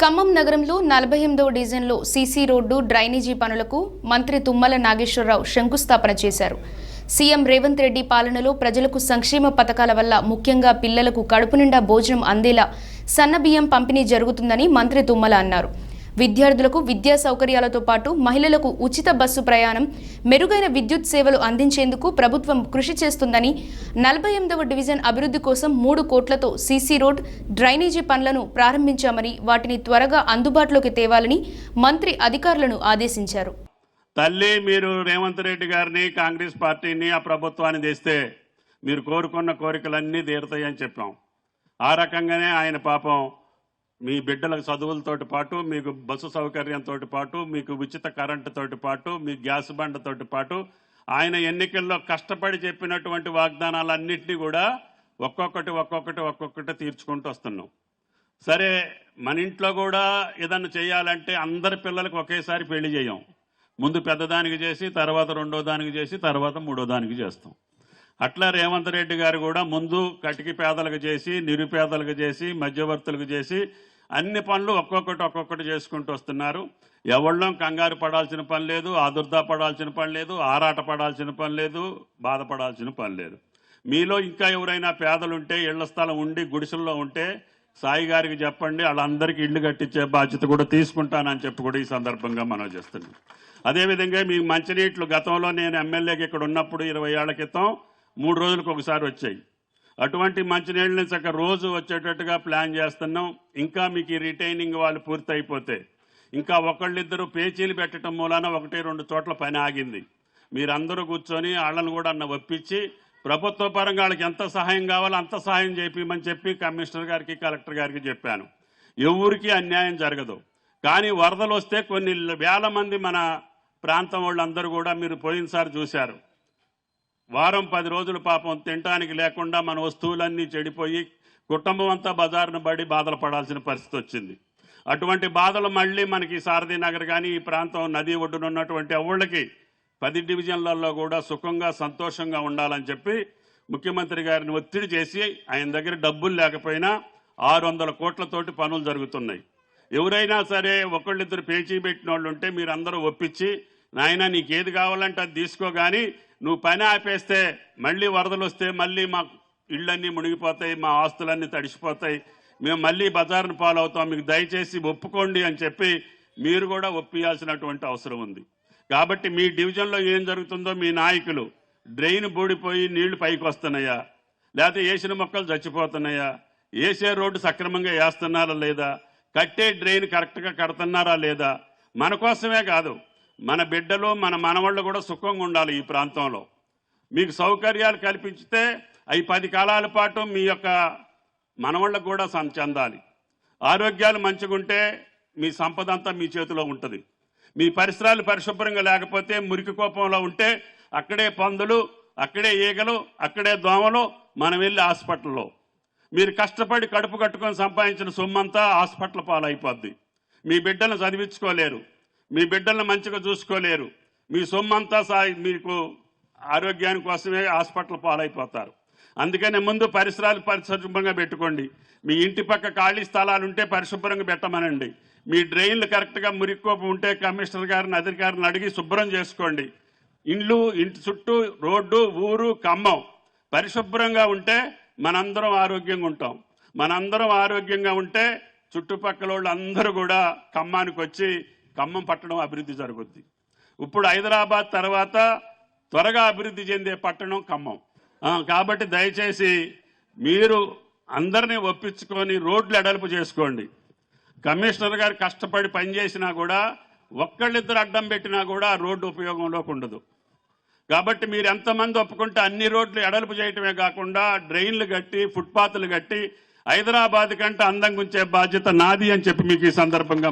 ఖమ్మం నగరంలో 48వ డివిజన్లో CC road drainage పనులకు మంత్రి తుమ్మల నాగేశ్వరరావు శంకుస్థాపన చేశారు. సీఎం రేవంత్ రెడ్డి పాలనలో ప్రజలకు సంక్షేమ పథకాల వల్ల ముఖ్యంగా పిల్లలకు కడుపు నిండా భోజనం అందేలా సన్నబియ్యం పంపిణీ జరుగుతుందని మంత్రి తుమ్మల అన్నారు. విద్యార్థులకు విద్యా సౌకర్యాలతో పాటు మహిళలకు ఉచిత బస్సు ప్రయాణం, మెరుగైన విద్యుత్ సేవలు అందించేందుకు ప్రభుత్వం కృషి చేస్తుందని, 48వ డివిజన్ అభివృద్ధి కోసం 3 కోట్లతో సీసీ రోడ్, డ్రైనేజీ పనులను ప్రారంభించామని, వాటిని త్వరగా అందుబాటులోకి తేవాలని మంత్రి అధికారులను ఆదేశించారు. తల్లి మీరు రేవంత్ రెడ్డి గారిని, కాంగ్రెస్ పార్టీని, ఆ ప్రభుత్వాన్ని తెస్తే మీరు కోరుకున్న కోరికలన్నీ తీరుతాయని చెప్పాం. ఆ రకంగానే ఆయన పాపం మీ బిడ్డలకు చదువులతోటి పాటు, మీకు బస్సు సౌకర్యంతో పాటు, మీకు ఉచిత కరెంటుతోటి పాటు, మీ గ్యాస్ బండతోటి పాటు ఆయన ఎన్నికల్లో కష్టపడి చెప్పినటువంటి వాగ్దానాలన్నింటినీ కూడా ఒక్కొక్కటి తీర్చుకుంటూ వస్తున్నాం. సరే, మన ఇంట్లో కూడా ఏదన్నా చేయాలంటే అందరి పిల్లలకు ఒకేసారి పెళ్లి చేయం. ముందు పెద్దదానికి చేసి, తర్వాత రెండో దానికి చేసి, తర్వాత మూడో దానికి చేస్తాం. అట్లా రేవంత్ రెడ్డి గారు కూడా ముందు కటికి పేదలకు చేసి, నిరుపేదలకు చేసి, మధ్యవర్తులకు చేసి అన్ని పనులు ఒక్కొక్కటి చేసుకుంటూ వస్తున్నారు. ఎవళ్ళం కంగారు పడాల్సిన పని లేదు, ఆదుర్దా పడాల్సిన పని లేదు, ఆరాట పడాల్సిన పని లేదు, బాధపడాల్సిన పని లేదు. మీలో ఇంకా ఎవరైనా పేదలుంటే, ఇళ్ల స్థలం ఉండి గుడిసెల్లో ఉంటే సాయి గారికి చెప్పండి, వాళ్ళందరికీ ఇళ్ళు కట్టించే బాధ్యత కూడా తీసుకుంటానని చెప్పి కూడా ఈ సందర్భంగా మనం చేస్తున్నాం. అదేవిధంగా మీ మంచినీళ్ళు గతంలో నేను ఎమ్మెల్యేకి ఇక్కడ ఉన్నప్పుడు 20 ఏళ్ల క్రితం 3 రోజులకు ఒకసారి వచ్చాయి. అటువంటి మంచినీళ్ళని చక్కగా రోజు వచ్చేటట్టుగా ప్లాన్ చేస్తున్నాం. ఇంకా మీకు ఈ రిటైనింగ్ వాళ్ళు పూర్తి అయిపోతే, ఇంకా ఒకళ్ళిద్దరు పేచీలు పెట్టడం మూలాన 1-2 చోట్ల పని ఆగింది. మీరందరూ కూర్చొని వాళ్ళని కూడా ఒప్పించి ప్రభుత్వ పరంగా వాళ్ళకి ఎంత సహాయం కావాలో అంత సహాయం చేయమని చెప్పి కమిషనర్ గారికి, కలెక్టర్ గారికి చెప్పాను. ఎవరికి అన్యాయం జరగదు. కానీ వరదలు వస్తే కొన్ని వేల మంది మన ప్రాంతం వాళ్ళందరూ కూడా మీరు పోయినసారి చూశారు. వారం 10 రోజులు పాపం తినడానికి లేకుండా మన వస్తువులన్నీ చెడిపోయి కుటుంబం అంతా బజారును పడి బాధలు పడాల్సిన పరిస్థితి వచ్చింది. అటువంటి బాధలు మళ్ళీ మనకి సారథి నగర్ కానీ ఈ ప్రాంతం నది ఒడ్డున ఉన్నటువంటి ఊళ్ళకి 10 డివిజన్లలో కూడా సుఖంగా సంతోషంగా ఉండాలని చెప్పి ముఖ్యమంత్రి గారిని ఒత్తిడి చేసి ఆయన దగ్గర డబ్బులు లేకపోయినా 600 కోట్లతోటి పనులు జరుగుతున్నాయి. ఎవరైనా సరే ఒకళ్ళిద్దరు పేచీ పెట్టిన వాళ్ళు ఉంటే మీరందరూ ఒప్పించి, నాయన నీకేది కావాలంటే అది తీసుకో, కానీ నువ్వు పని ఆపేస్తే మళ్ళీ వరదలు వస్తే మళ్ళీ మా ఇళ్ళన్నీ మునిగిపోతాయి, మా ఆస్తులన్నీ తడిసిపోతాయి, మేము మళ్ళీ బజారును పాలవుతాం, మీకు దయచేసి ఒప్పుకోండి అని చెప్పి మీరు కూడా ఒప్పియాల్సినటువంటి అవసరం ఉంది. కాబట్టి మీ డివిజన్లో ఏం జరుగుతుందో మీ నాయకులు డ్రైన్ బూడిపోయి నీళ్లు పైకి వస్తున్నాయా, లేకపోతే వేసిన మొక్కలు చచ్చిపోతున్నాయా, వేసే రోడ్డు సక్రమంగా వేస్తున్నారా లేదా, కట్టే డ్రైన్ కరెక్ట్గా కడుతున్నారా లేదా, మన కోసమే కాదు మన బిడ్డలు మన మనవాళ్ళు కూడా సుఖంగా ఉండాలి. ఈ ప్రాంతంలో మీకు సౌకర్యాలు కల్పించితే అవి 10 కాలాల పాటు మీ యొక్క మనవాళ్ళకు కూడా చెందాలి. ఆరోగ్యాలు మంచిగుంటే మీ సంపద అంతా మీ చేతిలో ఉంటుంది. మీ పరిసరాలు పరిశుభ్రంగా లేకపోతే, మురికి కోపంలో ఉంటే అక్కడే పందులు, అక్కడే ఈగలు, అక్కడే దోమలు, మనం వెళ్ళి హాస్పిటల్లో మీరు కష్టపడి కడుపు కట్టుకొని సంపాదించిన సొమ్మంతా హాస్పిటల్ పాలైపోద్ది. మీ బిడ్డలను చదివించుకోలేరు, మీ బిడ్డలను మంచిగా చూసుకోలేరు, మీ సొమ్మంతా మీకు ఆరోగ్యాని కోసమే హాస్పిటల్ పాలైపోతారు. అందుకనే ముందు పరిసరాలు పరిశుభ్రంగా పెట్టుకోండి. మీ ఇంటి పక్క ఖాళీ స్థలాలు ఉంటే పరిశుభ్రంగా పెట్టమనండి. మీ డ్రైన్లు కరెక్ట్గా మురిక్కోపం ఉంటే కమిషనర్ గారిని, అధికారిని అడిగి శుభ్రం చేసుకోండి. ఇంటి చుట్టూ రోడ్డు, ఊరు, ఖమ్మం పరిశుభ్రంగా ఉంటే మనందరం ఆరోగ్యంగా ఉంటాం. మనందరం ఆరోగ్యంగా ఉంటే చుట్టుపక్కల వాళ్ళు అందరూ కూడా ఖమ్మానికి వచ్చి ఖమ్మం పట్టణం అభివృద్ధి జరుగుద్ది. ఇప్పుడు హైదరాబాద్ తర్వాత త్వరగా అభివృద్ధి చెందే పట్టణం ఖమ్మం. కాబట్టి దయచేసి మీరు అందరినీ ఒప్పించుకొని రోడ్లు ఎడల్పు చేసుకోండి. కమిషనర్ గారు కష్టపడి పనిచేసినా కూడా ఒక్కళ్ళిద్దరు అడ్డం పెట్టినా కూడా రోడ్డు ఉపయోగంలోకి ఉండదు. కాబట్టి మీరు ఎంతమంది ఒప్పుకుంటే అన్ని రోడ్లు ఎడల్పు చేయటమే కాకుండా డ్రైన్లు కట్టి, ఫుట్పాత్లు కట్టి హైదరాబాద్ కంటే అందంగా ఉంచే బాధ్యత నాది అని చెప్పి మీకు ఈ సందర్భంగా